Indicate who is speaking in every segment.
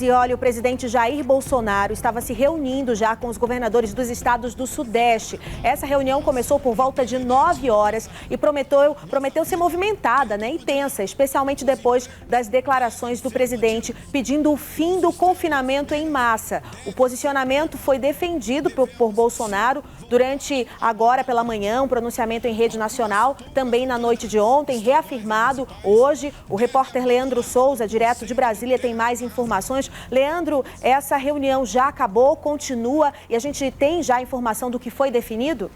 Speaker 1: E olha, o presidente Jair Bolsonaro estava se reunindo já com os governadores dos estados do Sudeste. Essa reunião começou por volta de 9 horas e prometeu ser movimentada, e tensa, especialmente depois das declarações do presidente pedindo o fim do confinamento em massa. O posicionamento foi defendido por Bolsonaro durante agora pela manhã, um pronunciamento em rede nacional, também na noite de ontem, reafirmado hoje. O repórter Leandro Souza, direto de Brasília, tem mais informações. Leandro, essa reunião já acabou, continua e a gente tem já informação do que foi definido?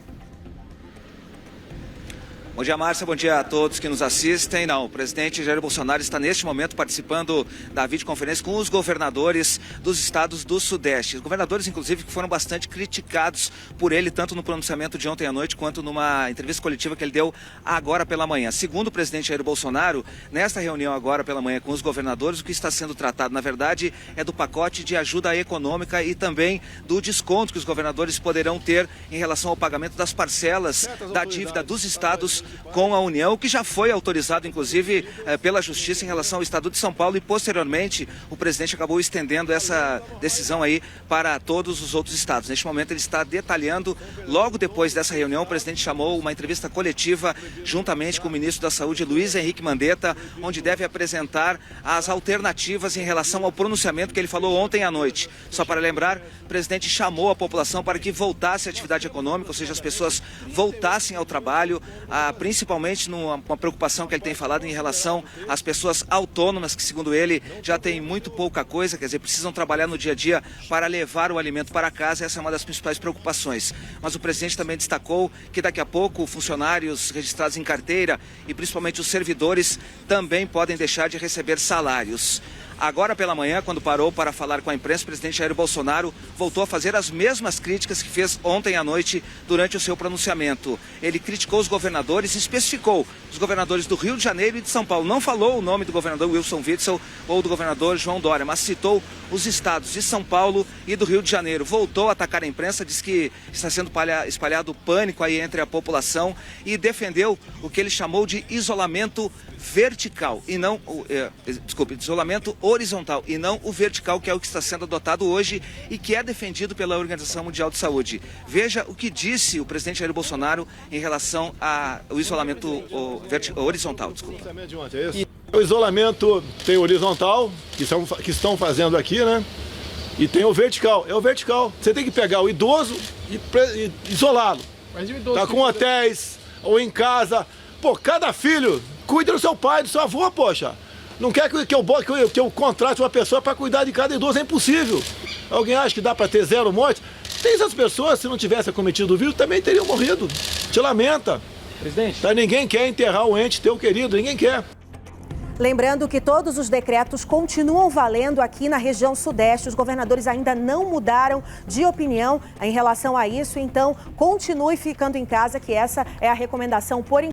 Speaker 2: Bom dia, Márcia. Bom dia a todos que nos assistem. Não, o presidente Jair Bolsonaro está neste momento participando da videoconferência com os governadores dos estados do Sudeste. Os governadores, inclusive, que foram bastante criticados por ele, tanto no pronunciamento de ontem à noite, quanto numa entrevista coletiva que ele deu agora pela manhã. Segundo o presidente Jair Bolsonaro, nesta reunião agora pela manhã com os governadores, o que está sendo tratado, na verdade, é do pacote de ajuda econômica e também do desconto que os governadores poderão ter em relação ao pagamento das parcelas da dívida dos estados com a União, que já foi autorizado, inclusive, pela Justiça em relação ao Estado de São Paulo e, posteriormente, o presidente acabou estendendo essa decisão aí para todos os outros estados. Neste momento, ele está detalhando, logo depois dessa reunião, o presidente chamou uma entrevista coletiva juntamente com o ministro da Saúde, Luiz Henrique Mandetta, onde deve apresentar as alternativas em relação ao pronunciamento que ele falou ontem à noite. Só para lembrar, o presidente chamou a população para que voltasse à atividade econômica, ou seja, as pessoas voltassem ao trabalho, principalmente numa preocupação que ele tem falado em relação às pessoas autônomas, que segundo ele já tem muito pouca coisa, quer dizer, precisam trabalhar no dia a dia para levar o alimento para casa. Essa é uma das principais preocupações. Mas o presidente também destacou que daqui a pouco funcionários registrados em carteira e principalmente os servidores também podem deixar de receber salários. Agora pela manhã, quando parou para falar com a imprensa, o presidente Jair Bolsonaro voltou a fazer as mesmas críticas que fez ontem à noite durante o seu pronunciamento. Ele criticou os governadores e especificou os governadores do Rio de Janeiro e de São Paulo. Não falou o nome do governador Wilson Witzel ou do governador João Dória, mas citou os estados de São Paulo e do Rio de Janeiro. Voltou a atacar a imprensa, disse que está sendo espalhado pânico aí entre a população e defendeu o que ele chamou de isolamento vertical e não, isolamento horizontal e não o vertical, que é o que está sendo adotado hoje e que é defendido pela Organização Mundial de Saúde. Veja o que disse o presidente Jair Bolsonaro em relação ao isolamento horizontal.
Speaker 3: O isolamento tem o horizontal, que estão fazendo aqui, e tem o vertical. É o vertical. Você tem que pegar o idoso e isolá-lo. Tá com hotéis ou em casa. Pô, cada filho cuida do seu pai, do seu avô, poxa. Não quer que eu contrate uma pessoa para cuidar de cada idoso, é impossível. Alguém acha que dá para ter zero morte? Tem essas pessoas, se não tivesse cometido o vírus, também teriam morrido. Te lamenta.
Speaker 4: Presidente.
Speaker 3: Tá, ninguém quer enterrar o ente teu querido, ninguém quer.
Speaker 1: Lembrando que todos os decretos continuam valendo aqui na região Sudeste. Os governadores ainda não mudaram de opinião em relação a isso, então continue ficando em casa, que essa é a recomendação por enquanto.